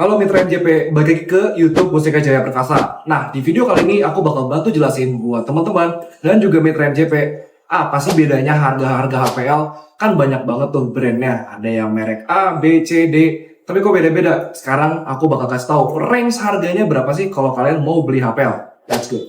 Halo Mitra MJP, balik lagi ke YouTube Mustika Jaya Perkasa. Nah, di video kali ini aku bakal bantu jelasin buat teman-teman dan juga Mitra MJP, apa sih bedanya harga-harga HPL? Kan banyak banget tuh brandnya, ada yang merek A, B, C, D, tapi kok beda-beda? Sekarang aku bakal kasih tahu range harganya berapa sih kalau kalian mau beli HPL. Let's go.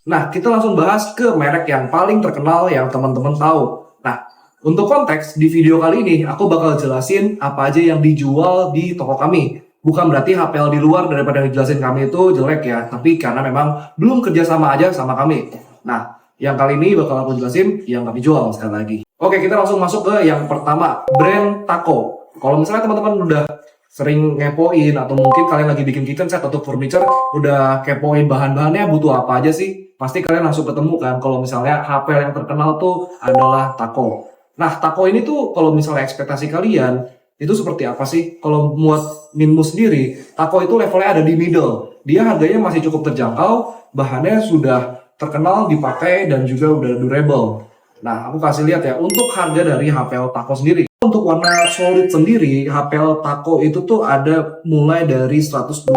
Nah, kita langsung bahas ke merek yang paling terkenal yang teman-teman tahu. Nah, untuk konteks, di video kali ini aku bakal jelasin apa aja yang dijual di toko kami. Bukan berarti HPL di luar daripada yang dijelasin kami itu jelek ya, tapi karena memang belum kerjasama aja sama kami. Nah, yang kali ini bakal aku jelasin yang kami jual sekali lagi. Oke, kita langsung masuk ke yang pertama, brand Taco. Kalau misalnya teman-teman udah sering ngepoin atau mungkin kalian lagi bikin kitchen set atau furniture, udah kepoin bahan-bahannya butuh apa aja sih, pasti kalian langsung ketemu kan kalau misalnya HPL yang terkenal tuh adalah Taco. Nah, Taco ini tuh kalau misalnya ekspektasi kalian itu seperti apa sih? Kalau buat Minmu sendiri, Taco itu levelnya ada di middle. Dia harganya masih cukup terjangkau, bahannya sudah terkenal dipakai dan juga udah durable. Nah, aku kasih lihat ya untuk harga dari HPL Taco sendiri. Untuk warna solid sendiri, HPL Taco itu tuh ada mulai dari 120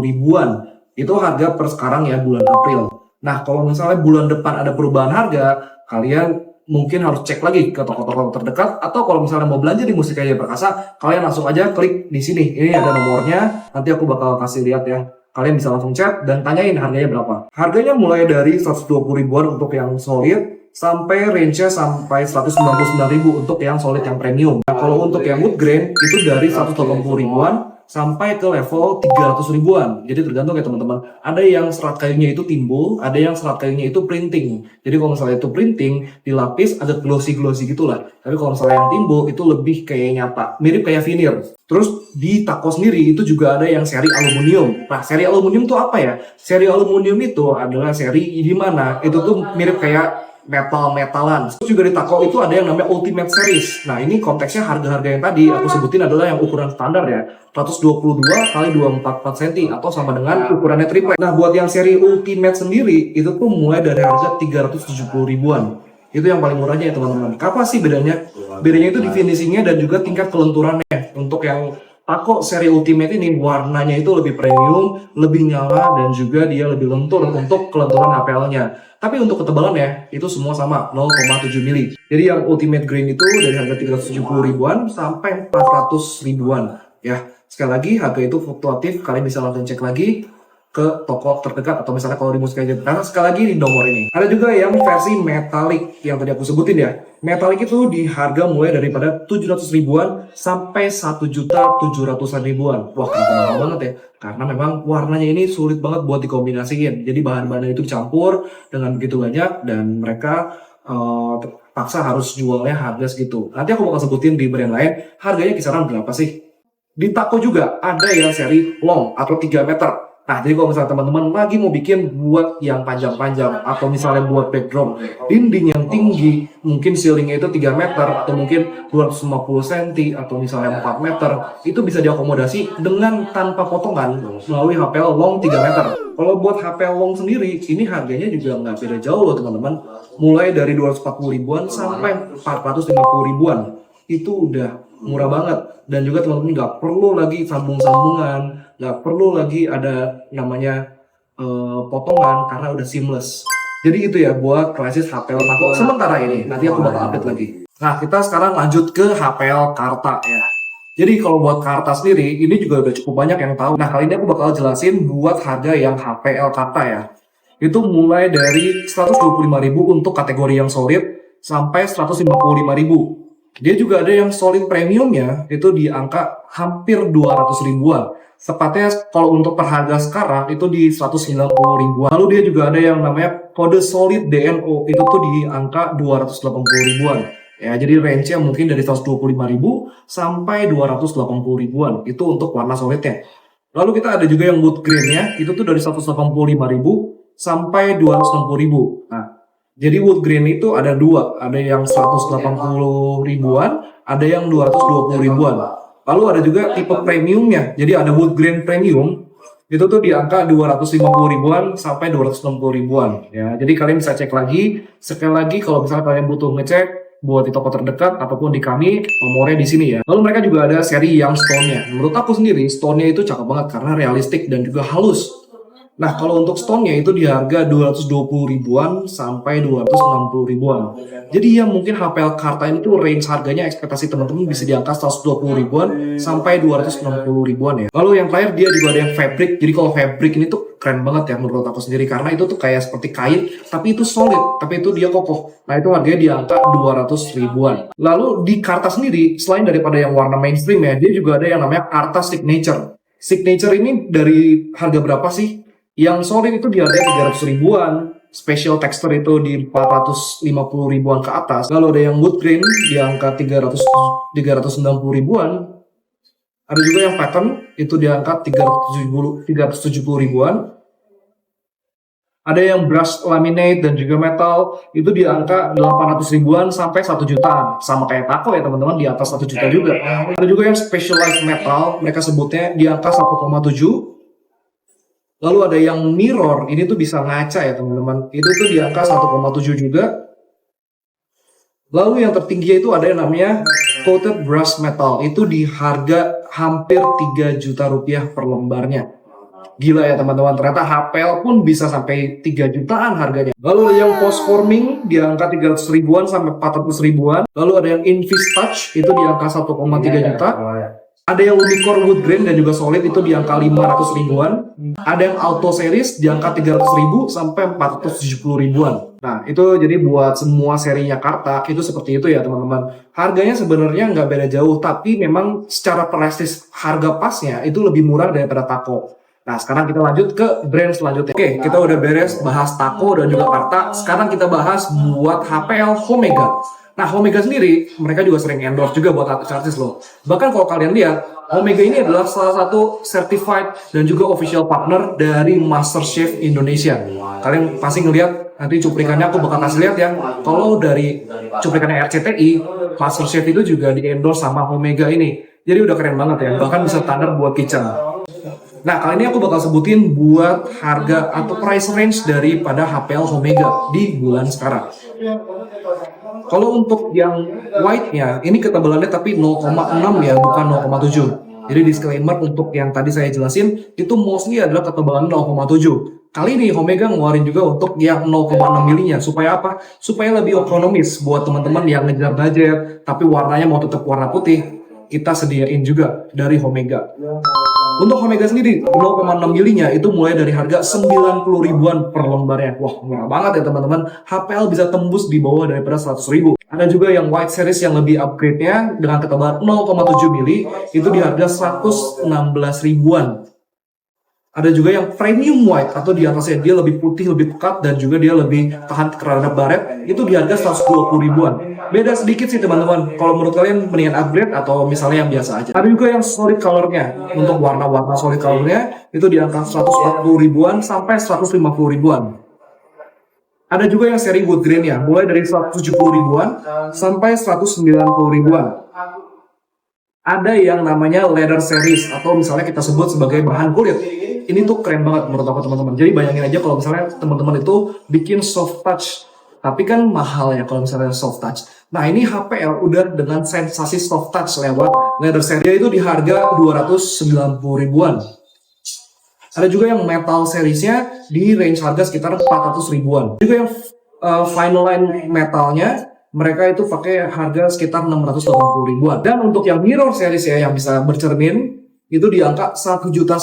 ribuan. Itu harga per sekarang ya, bulan April. Nah, kalau misalnya bulan depan ada perubahan harga, kalian mungkin harus cek lagi ke toko-toko terdekat. Atau kalau misalnya mau belanja di Mustika Jaya Perkasa, kalian langsung aja klik di sini. Ini ada nomornya, nanti aku bakal kasih lihat ya. Kalian bisa langsung chat dan tanyain harganya berapa. Harganya mulai dari 120 ribuan untuk yang solid, sampai range-nya sampai 199.000 untuk yang solid yang premium. Nah, kalau untuk yang wood grain itu dari 180 ribuan sampai ke level 300 ribuan. Jadi tergantung ya teman-teman. Ada yang serat kayunya itu timbul, ada yang serat kayunya itu printing. Jadi kalau misalnya itu printing, dilapis agak glossy-glossy gitulah. Tapi kalau misalnya yang timbul itu lebih kayak nyata, mirip kayak veneer. Terus di Taco sendiri itu juga ada yang seri aluminium. Nah, seri aluminium itu apa ya? Seri aluminium itu adalah seri di mana itu tuh mirip kayak metal-metalan. Terus juga di Taco itu ada yang namanya Ultimate Series. Nah, ini konteksnya harga-harga yang tadi aku sebutin adalah yang ukuran standar ya. 122 kali 244 cm atau sama dengan ukurannya triplek. Nah, buat yang seri Ultimate sendiri itu tuh mulai dari harga 370 ribuan. Itu yang paling murahnya ya teman-teman. Apa sih bedanya? Bedanya itu di finishingnya dan juga tingkat kelenturannya. Untuk yang Taco seri Ultimate ini warnanya itu lebih premium, lebih nyala, dan juga dia lebih lentur untuk kelenturan HPL-nya. Tapi untuk ketebalannya itu semua sama 0,7 mili. Jadi yang Ultimate Green itu dari harga 370 ribuan sampai 400 ribuan. Ya, sekali lagi harga itu fluktuatif, kalian bisa langsung cek lagi ke toko terdekat atau misalnya kalau di Mustika Jaya Perkasa sekali lagi di nomor ini. Ada juga yang versi metalik yang tadi aku sebutin ya. Metalik itu di harga mulai daripada 700 ribuan sampai 1.700.000 ribuan. Wah, kenapa mahal banget ya? Karena memang warnanya ini sulit banget buat dikombinasiin. Jadi bahan-bahan itu dicampur dengan begitu banyak dan mereka terpaksa harus jualnya harga segitu. Nanti aku bakal sebutin di brand lain harganya kisaran berapa sih. Di Taco juga ada yang seri long atau 3 meter. Nah, jadi kalau misalnya teman-teman lagi mau bikin buat yang panjang-panjang atau misalnya buat backdrop dinding yang tinggi, mungkin ceilingnya itu 3 meter atau mungkin 250 cm atau misalnya 4 meter, itu bisa diakomodasi dengan tanpa potongan melalui HPL long 3 meter. Kalau buat HPL long sendiri, ini harganya juga nggak beda jauh loh teman-teman. Mulai dari 240 ribuan sampai 450 ribuan. Itu udah murah banget. Dan juga teman-teman nggak perlu lagi sambung-sambungan, nggak perlu lagi ada namanya potongan karena udah seamless. Jadi itu ya buat krisis HPL Taco sementara ini. Nanti aku bakal update lagi. Nah, kita sekarang lanjut ke HPL Karta ya. Jadi kalau buat Karta sendiri, ini juga udah cukup banyak yang tahu. Nah, kali ini aku bakal jelasin buat harga yang HPL Karta ya. Itu mulai dari 125.000 untuk kategori yang solid sampai 155.000. Dia juga ada yang solid premiumnya itu di angka hampir 200 ribuan. Tepatnya kalau untuk per harga sekarang itu di 190 ribuan. Lalu dia juga ada yang namanya kode solid DNO itu tuh di angka 280 ribuan. Ya, jadi range-nya mungkin dari 125.000 sampai 280 ribuan. Itu untuk warna solidnya. Lalu kita ada juga yang wood grain-nya itu tuh dari 185.000 sampai 260.000. Nah, Jadi wood grain itu ada dua, ada yang 180 ribuan, ada yang 220 ribuan. Lalu ada juga tipe premiumnya, jadi ada wood grain premium, itu tuh di angka 250 ribuan sampai 260 ribuan. Ya, jadi kalian bisa cek lagi, sekali lagi kalau misalnya kalian butuh ngecek, buat di toko terdekat ataupun di kami, nomornya di sini ya. Lalu mereka juga ada seri yang stone-nya. Menurut aku sendiri, stone-nya itu cakep banget karena realistik dan juga halus. Nah, kalau untuk stone-nya itu di harga 220 ribuan sampai 260 ribuan. Jadi ya mungkin HPL Karta ini tuh range harganya ekspektasi teman-teman bisa di angka 120 ribuan sampai 260 ribuan ya. Lalu yang terakhir dia juga ada yang fabric. Jadi kalau fabric ini tuh keren banget ya menurut aku sendiri karena itu tuh kayak seperti kain tapi itu solid, tapi itu dia kokoh. Nah, itu harganya di angka 200 ribuan. Lalu di Karta sendiri selain daripada yang warna mainstream ya, dia juga ada yang namanya Karta Signature. Signature ini dari harga berapa sih? Yang solid itu di harga 300 ribuan, special texture itu di 450 ribuan ke atas. Lalu ada yang wood grain di angka 390 ribuan. Ada juga yang pattern itu di angka 370 ribuan. Ada yang brush laminate dan juga metal itu di angka 800 ribuan sampai 1 jutaan. Sama kayak taco ya teman-teman, di atas 1 juta juga. Ada juga yang specialized metal, mereka sebutnya di angka 1,7. Lalu ada yang mirror, ini tuh bisa ngaca ya teman-teman. Itu tuh di angka 1,7 juga. Lalu yang tertinggi itu ada yang namanya coated brush metal. Itu di harga hampir 3 juta rupiah per lembarnya. Gila ya teman-teman, ternyata HPL pun bisa sampai 3 jutaan harganya. Lalu ada yang post forming di angka 300 ribuan sampai 400 ribuan. Lalu ada yang Invis Touch, itu di angka 1,3 juta. Ada yang Lumicore wood grain dan juga solid itu di angka 500 ribuan. Ada yang auto series di angka 300 ribu sampai 470 ribuan. Nah, itu jadi buat semua serinya Karta itu seperti itu ya teman-teman. Harganya sebenarnya nggak beda jauh, tapi memang secara prestis harga pasnya itu lebih murah daripada Taco. Nah, sekarang kita lanjut ke brand selanjutnya. Oke, kita udah beres bahas Taco dan juga Karta. Sekarang kita bahas buat HPL Omega. Nah, Omega sendiri, mereka juga sering endorse juga buat artis-artis loh. Bahkan kalau kalian lihat, Omega ini adalah salah satu certified dan juga official partner dari MasterChef Indonesia. Kalian pasti ngeliat, nanti cuplikannya aku bakal kasih lihat ya. Kalau dari cuplikannya RCTI, MasterChef itu juga di-endorse sama Omega ini. Jadi udah keren banget ya, bahkan bisa standar buat kitchen. Nah, kali ini aku bakal sebutin buat harga atau price range daripada HPL Omega di bulan sekarang. Kalau untuk yang white-nya, ini ketebalannya tapi 0,6 ya, bukan 0,7. Jadi disclaimer untuk yang tadi saya jelasin, itu mostly adalah ketebalan 0,7. Kali ini Omega ngeluarin juga untuk yang 0,6 milinya. Supaya apa? Supaya lebih ekonomis buat teman-teman yang ngejar budget, tapi warnanya mau tetap warna putih. Kita sediain juga dari Omega. Untuk Omega sendiri, 0,6 milinya itu mulai dari harga 90 ribuan per lembarnya. Wah, murah banget ya teman-teman. HPL bisa tembus di bawah daripada 100 ribu. Ada juga yang white series yang lebih upgrade-nya dengan ketebalan 0,7 mili, itu di harga 116 ribuan. Ada juga yang premium white atau di atasnya dia lebih putih, lebih pekat dan juga dia lebih tahan terhadap baret, itu di harga 120 ribuan. Beda sedikit sih teman-teman. Kalau menurut kalian mendingan upgrade atau misalnya yang biasa aja. Ada juga yang solid colornya. Untuk warna-warna solid colornya itu di angka 140 ribuan sampai 150 ribuan. Ada juga yang seri wood grain ya, mulai dari 170 ribuan sampai 190 ribuan. Ada yang namanya leather series atau misalnya kita sebut sebagai bahan kulit. Ini tuh keren banget menurut aku teman-teman. Jadi bayangin aja kalau misalnya teman-teman itu bikin soft touch, tapi kan mahal ya kalau misalnya soft touch. Nah, ini HPL udah dengan sensasi soft touch lewat leather series itu di harga 290 ribuan. Ada juga yang metal seriesnya di range harga sekitar 400 ribuan. Juga yang final line metalnya mereka itu pakai harga sekitar 680 ribuan. Dan untuk yang mirror series ya yang bisa bercermin itu di angka 1,5 juta.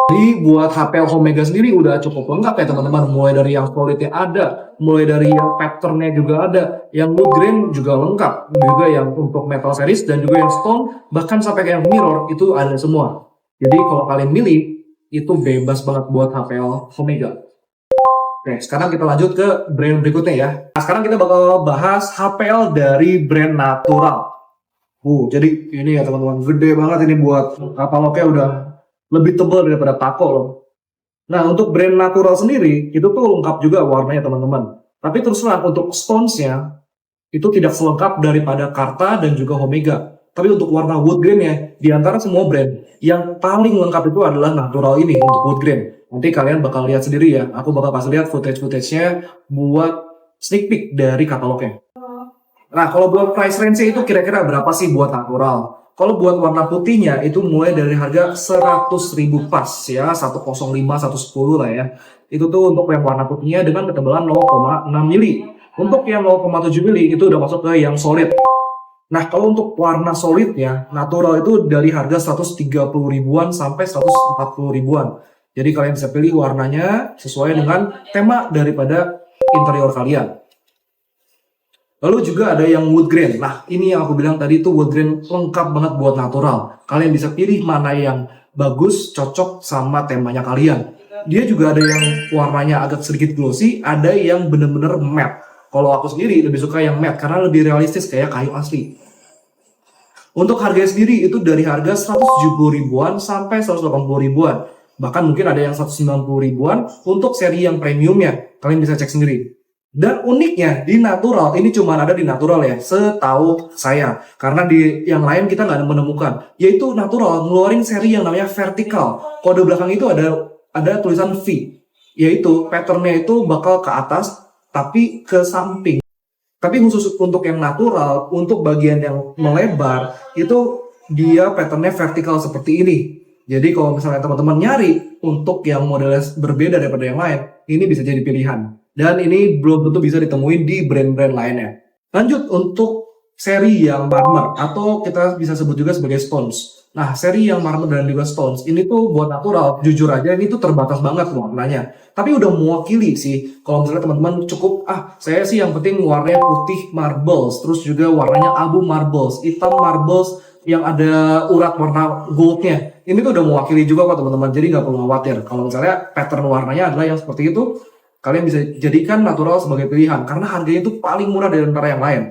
Jadi buat HPL Omega sendiri udah cukup lengkap ya teman-teman. Mulai dari yang solidnya ada, mulai dari yang patternnya juga ada, yang wood grain juga lengkap, juga yang untuk metal series dan juga yang stone, bahkan sampai yang mirror itu ada semua. Jadi kalau kalian milih itu bebas banget buat HPL Omega. Oke, sekarang kita lanjut ke brand berikutnya ya. Nah, sekarang kita bakal bahas HPL dari brand Natural. Jadi ini ya teman-teman, gede banget ini buat katalognya udah lebih tebal daripada Taco loh. Nah, untuk brand Natural sendiri, itu tuh lengkap juga warnanya teman-teman. Tapi terus terang untuk stones-nya itu tidak selengkap daripada Karta dan juga Omega. Tapi untuk warna wood grain-nya, di antara semua brand, yang paling lengkap itu adalah natural ini untuk wood grain. Nanti kalian bakal lihat sendiri ya, aku bakal kasih lihat footage-nya buat sneak peek dari katalognya. Nah, kalau buat price range itu kira-kira berapa sih buat natural? Kalau buat warna putihnya itu mulai dari harga 100.000 pas ya, 105, 110 lah ya. Itu tuh untuk yang warna putihnya dengan ketebalan 0,6 mili. Untuk yang 0,7 mili itu udah masuk ke yang solid. Nah, kalau untuk warna solidnya, natural itu dari harga 130 ribuan sampai 140 ribuan. Jadi kalian bisa pilih warnanya sesuai dengan tema daripada interior kalian. Lalu juga ada yang wood grain. Nah, ini yang aku bilang tadi itu wood grain lengkap banget buat natural. Kalian bisa pilih mana yang bagus, cocok sama temanya kalian. Dia juga ada yang warnanya agak sedikit glossy, ada yang bener-bener matte. Kalau aku sendiri lebih suka yang matte karena lebih realistis kayak kayu asli. Untuk harganya sendiri itu dari harga 170 ribuan sampai 180 ribuan. Bahkan mungkin ada yang 190 ribuan untuk seri yang premiumnya. Kalian bisa cek sendiri. Dan uniknya di natural, ini cuma ada di natural ya, setahu saya. Karena di yang lain kita nggak menemukan. Yaitu natural ngeluarin seri yang namanya vertical. Kode belakang itu ada tulisan V. Yaitu patternnya itu bakal ke atas tapi ke samping. Tapi khusus untuk yang natural, untuk bagian yang melebar, itu dia patternnya vertikal seperti ini. Jadi kalau misalnya teman-teman nyari untuk yang modelnya berbeda daripada yang lain, ini bisa jadi pilihan. Dan ini belum tentu bisa ditemuin di brand-brand lainnya. Lanjut untuk seri yang marmer, atau kita bisa sebut juga sebagai stones. Nah, seri yang marmer dan juga stones, ini tuh buat natural, jujur aja ini tuh terbatas banget warnanya. Tapi udah mewakili sih, kalau misalnya teman-teman cukup, saya sih yang penting warnanya putih marbles, terus juga warnanya abu marbles, hitam marbles, yang ada urat warna goldnya. Ini tuh udah mewakili juga kok teman-teman, jadi nggak perlu khawatir. Kalau misalnya pattern warnanya adalah yang seperti itu, kalian bisa jadikan natural sebagai pilihan, karena harganya itu paling murah dari antara yang lain.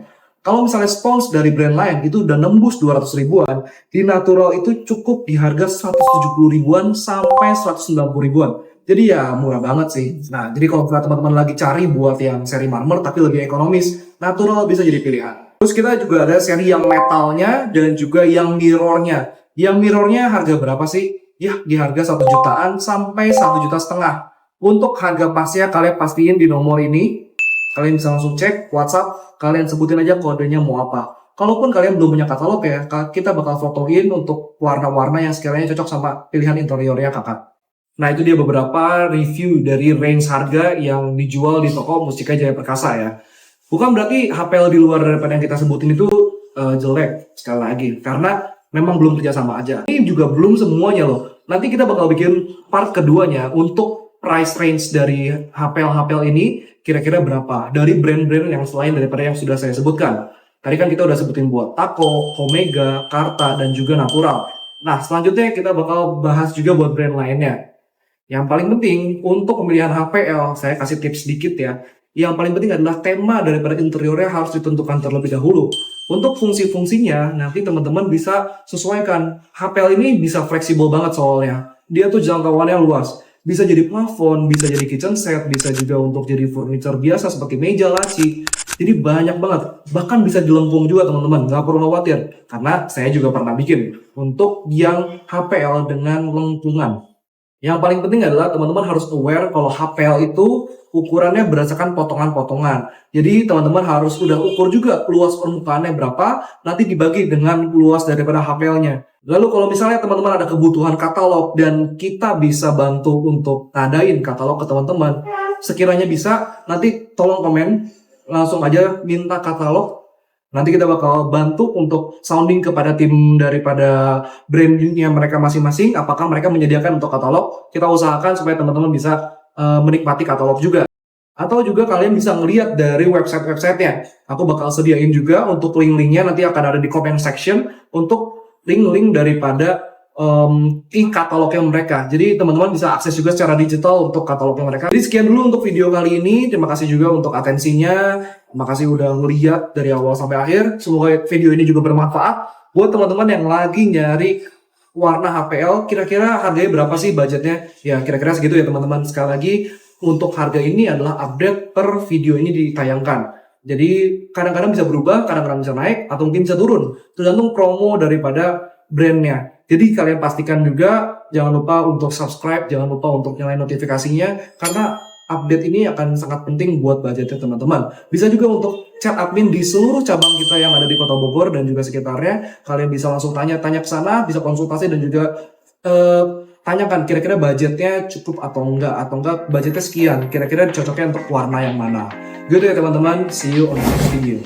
Kalau misalnya stones dari brand lain itu udah nembus 200 ribuan, di natural itu cukup di harga 170 ribuan sampai 190 ribuan. Jadi ya murah banget sih. Nah, jadi kalau teman-teman lagi cari buat yang seri marmer tapi lebih ekonomis, natural bisa jadi pilihan. Terus kita juga ada seri yang metalnya dan juga yang mirrornya. Yang mirrornya harga berapa sih? Ya, di harga 1 jutaan sampai 1,5 juta. Untuk harga pasnya kalian pastiin di nomor ini. Kalian bisa langsung cek WhatsApp, kalian sebutin aja kodenya mau apa. Kalaupun kalian belum punya katalog ya, kita bakal fotoin untuk warna-warna yang sekiranya cocok sama pilihan interiornya kakak. Nah, itu dia beberapa review dari range harga yang dijual di toko Mustika Jaya Perkasa ya. Bukan berarti HPL di luar daripada yang kita sebutin itu jelek, sekali lagi. Karena memang belum kerjasama aja. Ini juga belum semuanya loh. Nanti kita bakal bikin part keduanya untuk price range dari HPL-HPL ini kira-kira berapa dari brand-brand yang selain daripada yang sudah saya sebutkan. Tadi kan kita udah sebutin buat Taco, Omega, Karta, dan juga Natural. Nah, selanjutnya kita bakal bahas juga buat brand lainnya. Yang paling penting untuk pemilihan HPL, saya kasih tips sedikit ya. Yang paling penting adalah tema daripada interiornya harus ditentukan terlebih dahulu. Untuk fungsi-fungsinya, nanti teman-teman bisa sesuaikan. HPL ini bisa fleksibel banget soalnya. Dia tuh jangkauannya luas. Bisa jadi plafon, bisa jadi kitchen set, bisa juga untuk jadi furniture biasa seperti meja, laci. Jadi banyak banget. Bahkan bisa dilengkung juga teman-teman, nggak perlu khawatir. Karena saya juga pernah bikin untuk yang HPL dengan lengkungan. Yang paling penting adalah teman-teman harus aware kalau HPL itu ukurannya berdasarkan potongan-potongan. Jadi teman-teman harus udah ukur juga luas permukaannya berapa, nanti dibagi dengan luas daripada HPL-nya. Lalu kalau misalnya teman-teman ada kebutuhan katalog dan kita bisa bantu untuk ngadain katalog ke teman-teman, sekiranya bisa, nanti tolong komen, langsung aja minta katalog. Nanti kita bakal bantu untuk sounding kepada tim daripada brandnya mereka masing-masing, apakah mereka menyediakan untuk katalog. Kita usahakan supaya teman-teman bisa menikmati katalog juga. Atau juga kalian bisa ngeliat dari website-websitenya. Aku bakal sediain juga untuk link-linknya, nanti akan ada di comment section untuk link-link daripada katalognya mereka. Jadi teman-teman bisa akses juga secara digital untuk katalognya mereka. Jadi sekian dulu untuk video kali ini. Terima kasih juga untuk atensinya. Terima kasih udah ngeliat dari awal sampai akhir. Semoga video ini juga bermanfaat buat teman-teman yang lagi nyari warna HPL. Kira-kira harganya berapa sih budgetnya? Ya kira-kira segitu ya teman-teman. Sekali lagi untuk harga ini adalah update per video ini ditayangkan. Jadi kadang-kadang bisa berubah, kadang-kadang bisa naik, atau mungkin bisa turun. Tergantung promo daripada brandnya. Jadi kalian pastikan juga, jangan lupa untuk subscribe, jangan lupa untuk nyalain notifikasinya, karena update ini akan sangat penting buat budgetnya teman-teman. Bisa juga untuk chat admin di seluruh cabang kita yang ada di Kota Bogor dan juga sekitarnya. Kalian bisa langsung tanya-tanya ke sana, bisa konsultasi dan juga tanyakan kira-kira budgetnya cukup atau enggak budgetnya sekian, kira-kira cocoknya untuk warna yang mana. Gitu ya teman-teman, see you on the next video.